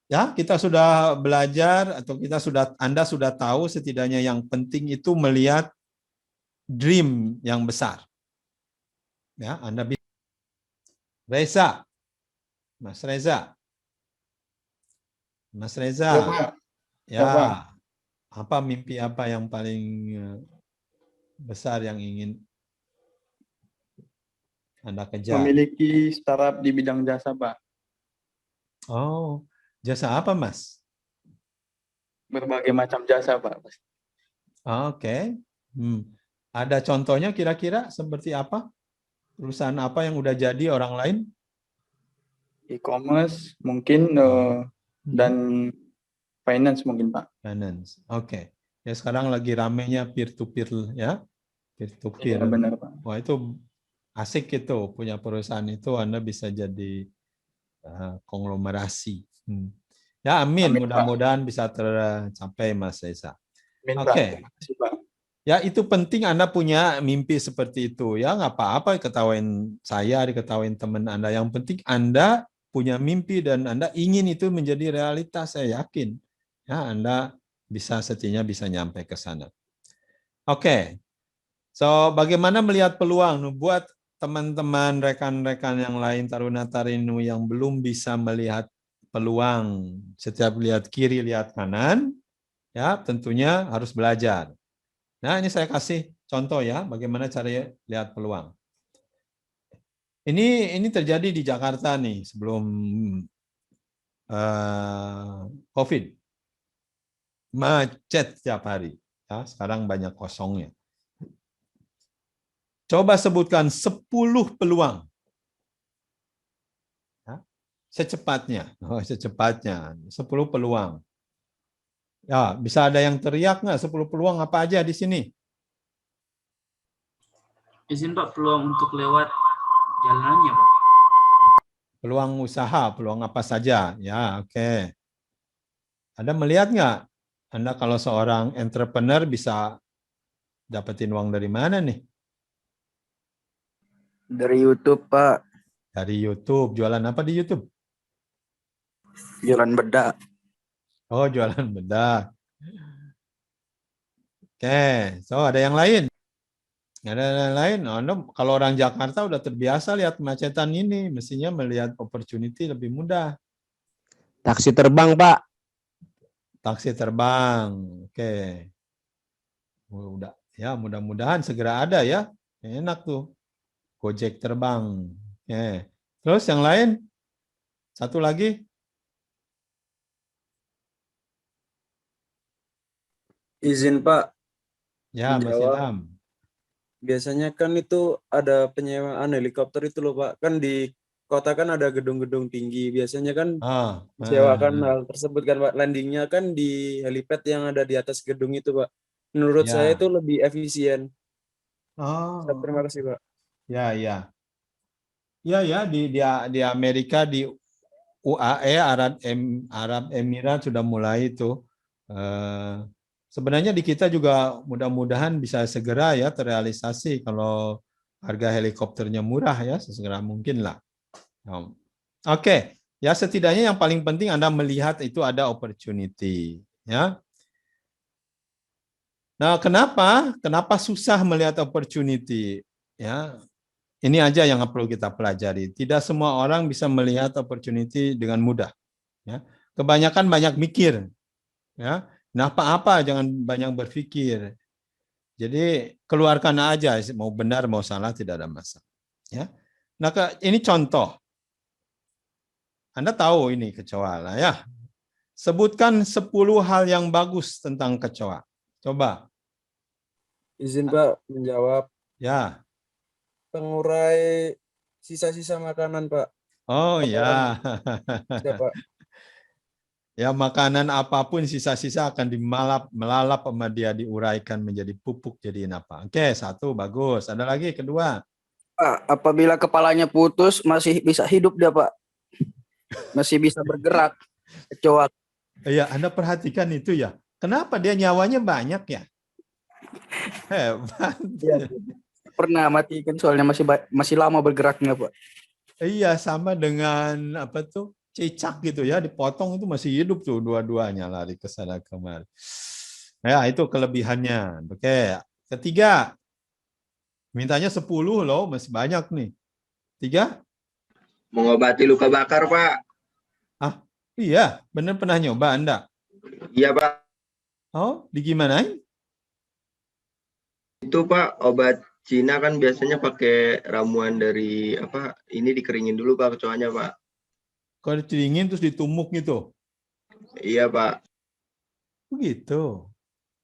Ya, kita sudah belajar atau Anda sudah tahu setidaknya yang penting itu melihat dream yang besar. Ya, Anda bisa. Reza, Mas Reza. Mas Ya Reza, Pak, ya ya, Pak. apa mimpi apa yang paling besar yang ingin Anda kejar? Memiliki startup di bidang jasa Pak. Oh, jasa apa, Mas? Berbagai macam jasa Pak. Oke. Ada contohnya kira-kira seperti apa? Perusahaan apa yang udah jadi orang lain? E-commerce mungkin Oh. dan finance mungkin Pak. Finance. Oke. Ya sekarang lagi ramenya peer to peer ya. Peer to Iya peer. benar Pak. Wah, itu asik itu punya perusahaan itu Anda bisa jadi konglomerasi. Ya amin, Amin Pak. mudah-mudahan bisa tercapai Mas Reza. Amin Pak. Oke. Terima kasih Pak. Ya itu penting Anda punya mimpi seperti itu. Ya nggak apa-apa diketawain saya, diketawain teman Anda. Yang penting Anda punya mimpi dan Anda ingin itu menjadi realitas, saya yakin. Ya Anda bisa setidaknya bisa nyampe ke sana. Oke. So bagaimana melihat peluang buat teman-teman rekan-rekan yang lain Taruna Tarinu yang belum bisa melihat peluang, setiap lihat kiri lihat kanan, ya tentunya harus belajar. Nah, ini saya kasih contoh ya, bagaimana cara lihat peluang. Ini terjadi di Jakarta nih sebelum COVID. Macet setiap hari. Ya, sekarang banyak kosongnya. Coba sebutkan 10 peluang. Ya, secepatnya. Secepatnya. 10 peluang. Ya, bisa ada yang teriak nggak? 10 peluang apa aja di sini? Izin Pak, peluang untuk lewat jalanannya Pak. Peluang usaha, peluang apa saja? Ya, oke. Anda melihat nggak? Anda kalau seorang entrepreneur bisa dapetin uang dari mana nih? Dari YouTube, Pak. Dari YouTube. Jualan apa di YouTube? Jualan bedak. Oh, jualan bedak. Oke, so ada yang lain? Ada yang lain? Oh, no. Kalau orang Jakarta udah terbiasa lihat kemacetan ini, mestinya melihat opportunity lebih mudah. Taksi terbang, Pak. Taksi terbang. Oke. Udah ya, mudah-mudahan segera ada ya. Enak tuh. Gojek terbang. Oke. Terus yang lain? Satu lagi? Izin, Pak. Ya, Mas Menjawab. Ilham. Biasanya kan itu ada penyewaan helikopter itu loh, Pak. Kan di kota kan ada gedung-gedung tinggi. Biasanya kan disewakan hal tersebut kan, Pak. Landingnya kan di helipad yang ada di atas gedung itu, Pak. Menurut saya ya. itu lebih efisien. Oh, Terima kasih, Pak. ya, ya. Ya, di Amerika di UAE Arab Emirat sudah mulai itu. Sebenarnya di kita juga mudah-mudahan bisa segera ya terrealisasi kalau harga helikopternya murah ya sesegera mungkin lah. Oke, ya setidaknya yang paling penting Anda melihat itu ada opportunity ya. Nah, kenapa susah melihat opportunity ya? Ini aja yang perlu kita pelajari. Tidak semua orang bisa melihat opportunity dengan mudah. Ya. Kebanyakan banyak mikir. Ya. Nah, apa-apa jangan banyak berpikir. Jadi keluarkan aja, mau benar mau salah tidak ada masalah. Ya. Nah, ini contoh. Anda tahu ini kecoa lah ya. Sebutkan 10 hal yang bagus tentang kecoa. Coba. Izin, Pak, menjawab. Ya. Pengurai sisa-sisa makanan, Pak. Oh Apalagi? ya. Ya, Pak. Ya makanan apapun sisa-sisa akan melalap sama dia diuraikan menjadi pupuk jadiin apa. Oke, satu bagus. Ada lagi kedua. Pak, apabila kepalanya putus masih bisa hidup dia, Pak. Masih bisa bergerak. Kecoa. Iya, Anda perhatikan itu ya. Kenapa dia nyawanya banyak ya? Hebat. Ya, pernah matikan soalnya masih lama bergeraknya, Pak. Iya, sama dengan apa tuh? cicak gitu ya, dipotong itu masih hidup tuh dua-duanya lari ke sana kemari. Ya, itu kelebihannya. Oke, ketiga. Mintanya 10 loh, masih banyak nih. 3? Mengobati luka bakar, Pak. Ah, iya, bener pernah nyoba Anda? Iya, Pak. Oh, digimanain? Itu, Pak, obat Cina kan biasanya pakai ramuan dari apa? Ini dikeringin dulu, Pak, kecoanya, Pak. Kalau dingin terus ditumuk gitu. Iya, Pak. Begitu.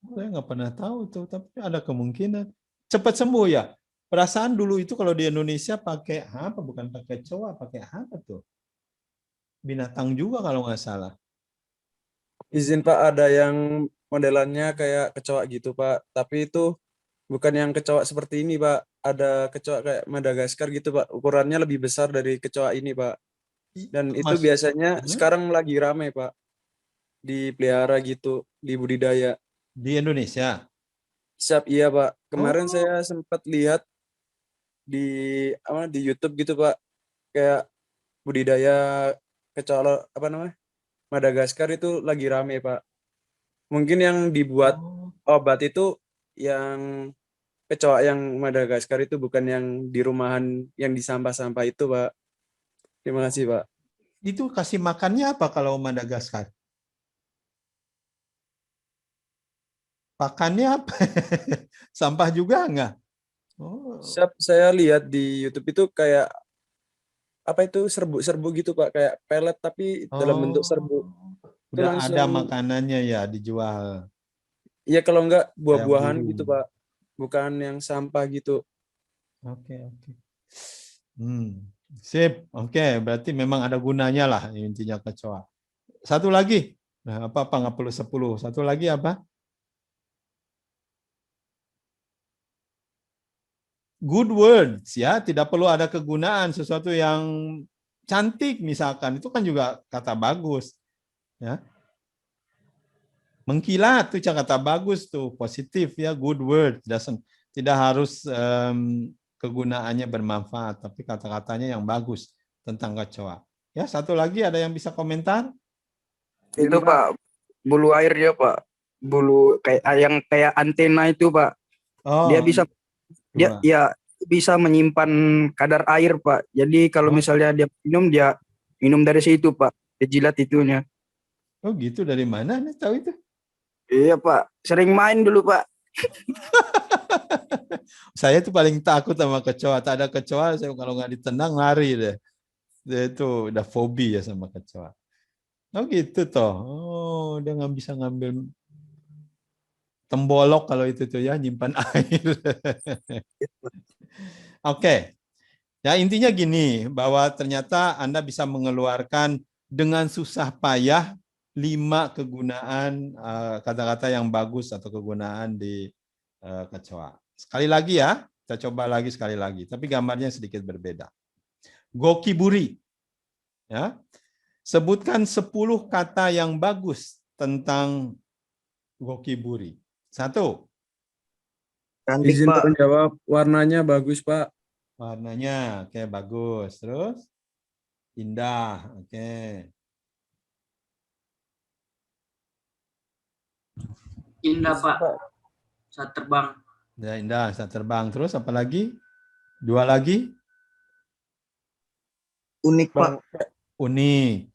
Saya nggak pernah tahu tuh, tapi ada kemungkinan. Cepat sembuh ya. Perasaan dulu itu kalau di Indonesia pakai apa? Bukan pakai kecoa, pakai apa tuh? Binatang juga kalau nggak salah. Izin Pak, ada yang modelannya kayak kecoa gitu Pak, tapi itu bukan yang kecoa seperti ini Pak. Ada kecoa kayak Madagaskar gitu Pak, ukurannya lebih besar dari kecoa ini Pak. Dan itu Mas- biasanya sekarang lagi ramai Pak, dipelihara gitu, di budidaya. Di Indonesia. Siap, iya Pak. Kemarin Oh. saya sempat lihat di YouTube gitu Pak, kayak budidaya kecoa apa namanya? Madagaskar itu lagi rame Pak. Mungkin yang dibuat obat itu yang kecoa yang Madagaskar itu, bukan yang di rumahan yang di sampah-sampah itu Pak. Terima kasih Pak. Itu kasih makannya apa kalau Madagaskar? Pakannya apa? Sampah juga enggak? Oh. Siap, saya lihat di YouTube itu kayak apa itu, serbu-serbu gitu Pak, kayak pelet tapi dalam bentuk serbu. Itu Udah langsung, ada makanannya ya dijual. ya kalau enggak buah-buahan burung. gitu Pak, bukan yang sampah gitu. Oke. Sip. Oke, berarti memang ada gunanya lah intinya kecoa. Satu lagi. Nah, apa nggak perlu 10. Satu lagi apa? Good words ya, tidak perlu ada kegunaan, sesuatu yang cantik misalkan, itu kan juga kata bagus. Ya. Mengkilat itu kata bagus tuh, positif ya, good word. Tidak harus kegunaannya bermanfaat, tapi kata-katanya yang bagus tentang kecoa. Ya, satu lagi ada yang bisa komentar? Itu Pak, bulu airnya Pak. Bulu kayak antena itu Pak. Oh, Dia bisa bisa menyimpan kadar air Pak. Jadi kalau misalnya dia minum dari situ Pak. Dia jilat itunya. Oh gitu, dari mana nih tahu itu? Iya Pak, sering main dulu Pak. Saya tuh paling takut sama kecoa. Tak ada kecoa, saya kalau nggak ditendang lari deh. Dia itu udah fobi ya sama kecoa. Oh gitu toh. Oh, dia nggak bisa ngambil tembolok kalau itu tuh ya, nyimpan air. Oke. Ya intinya gini, bahwa ternyata Anda bisa mengeluarkan dengan susah payah 5 kegunaan kata-kata yang bagus atau kegunaan di kecoa. Sekali lagi ya, kita coba lagi sekali lagi, tapi gambarnya sedikit berbeda. Gokiburi. Ya. Sebutkan 10 kata yang bagus tentang Gokiburi. 1. Cantik Izin Pak. menjawab, warnanya bagus Pak. Warnanya, oke, bagus. Terus indah, oke. Indah Pak, saat terbang. Ya, indah saat terbang. Terus apa lagi? 2 lagi? Unik Pak. Unik.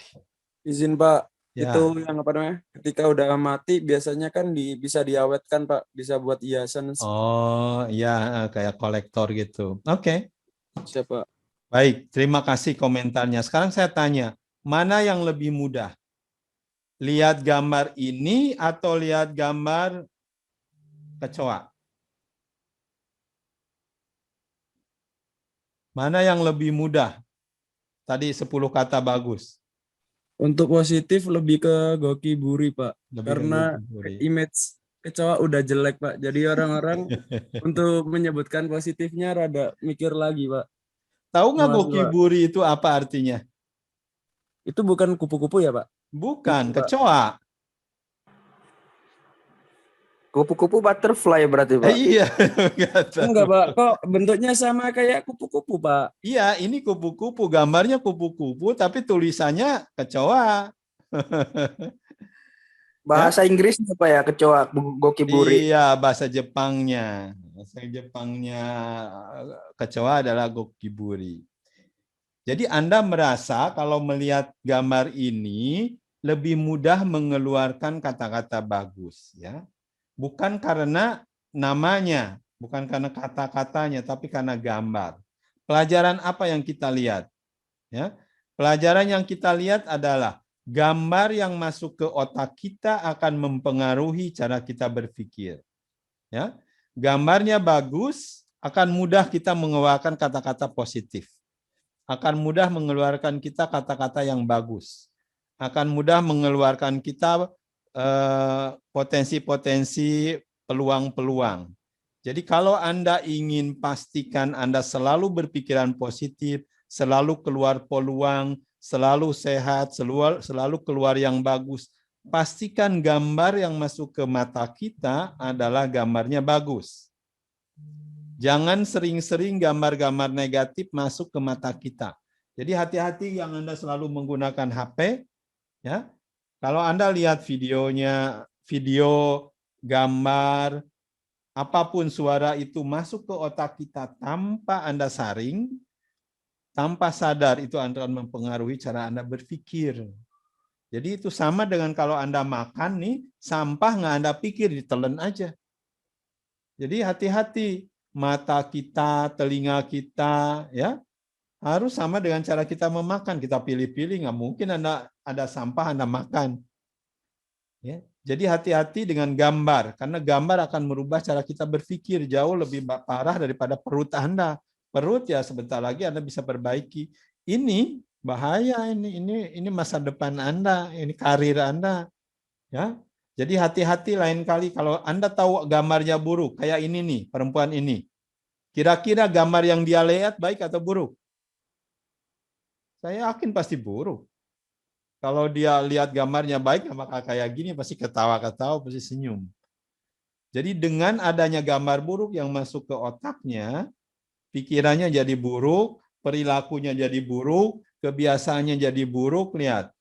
Izin Pak, Ya. itu yang apa namanya? Ketika udah mati biasanya kan bisa diawetkan Pak, bisa buat hiasan. Oh, iya, kayak kolektor gitu. Oke. Siapa? Baik, terima kasih komentarnya. Sekarang saya tanya, mana yang lebih mudah? Lihat gambar ini atau lihat gambar kecoa? Mana yang lebih mudah? Tadi 10 kata bagus. Untuk positif lebih ke Gokiburi Pak, Lebih ke karena Gokiburi. image kecoa udah jelek Pak, jadi orang-orang untuk menyebutkan positifnya rada mikir lagi Pak. Tahu nggak Terima kasih, Pak. Gokiburi itu apa artinya? Itu bukan kupu-kupu ya Pak? Bukan, Itu, Pak. kecoa. Kupu-kupu butterfly berarti, Pak. Iya. Enggak, Pak. Kok bentuknya sama kayak kupu-kupu, Pak? Iya, ini kupu-kupu, gambarnya kupu-kupu, tapi tulisannya kecoa. Bahasa Inggrisnya Pak ya, kecoa gokiburi. Iya, bahasa Jepangnya. Bahasa Jepangnya kecoa adalah gokiburi. Jadi Anda merasa kalau melihat gambar ini lebih mudah mengeluarkan kata-kata bagus, ya. Bukan karena namanya, bukan karena kata-katanya, tapi karena gambar. Pelajaran apa yang kita lihat? Ya, pelajaran yang kita lihat adalah gambar yang masuk ke otak kita akan mempengaruhi cara kita berpikir. Ya, gambarnya bagus, akan mudah kita mengeluarkan kata-kata positif. Akan mudah mengeluarkan kita kata-kata yang bagus. Akan mudah mengeluarkan kita potensi-potensi peluang-peluang. Jadi kalau Anda ingin pastikan Anda selalu berpikiran positif, selalu keluar peluang, selalu sehat, selalu keluar yang bagus, pastikan gambar yang masuk ke mata kita adalah gambarnya bagus. Jangan sering-sering gambar-gambar negatif masuk ke mata kita. Jadi hati-hati yang Anda selalu menggunakan HP, ya. Kalau Anda lihat videonya, video, gambar, apapun suara itu masuk ke otak kita tanpa Anda saring, tanpa sadar itu akan mempengaruhi cara Anda berpikir. Jadi itu sama dengan kalau Anda makan nih, sampah nggak Anda pikir, ditelan aja. Jadi hati-hati. Mata kita, telinga kita, ya harus sama dengan cara kita memakan. Kita pilih-pilih, nggak mungkin Anda ada sampah Anda makan. Ya, jadi hati-hati dengan gambar, karena gambar akan merubah cara kita berpikir jauh lebih parah daripada perut Anda. Perut ya sebentar lagi Anda bisa perbaiki. Ini bahaya, ini masa depan Anda, ini karir Anda. Ya. Jadi hati-hati lain kali kalau Anda tahu gambarnya buruk, kayak ini nih, perempuan ini. Kira-kira gambar yang dia lihat baik atau buruk? Saya yakin pasti buruk. Kalau dia lihat gambarnya baik, maka kayak gini pasti ketawa-ketawa, pasti senyum. Jadi dengan adanya gambar buruk yang masuk ke otaknya, pikirannya jadi buruk, perilakunya jadi buruk, kebiasaannya jadi buruk, lihat.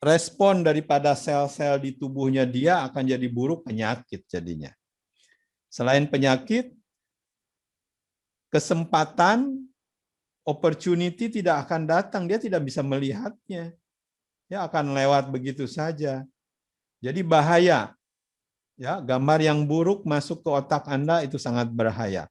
Respon daripada sel-sel di tubuhnya dia akan jadi buruk, penyakit jadinya. Selain penyakit, kesempatan, opportunity tidak akan datang, dia tidak bisa melihatnya. Dia akan lewat begitu saja. Jadi bahaya. Ya, gambar yang buruk masuk ke otak Anda itu sangat berbahaya.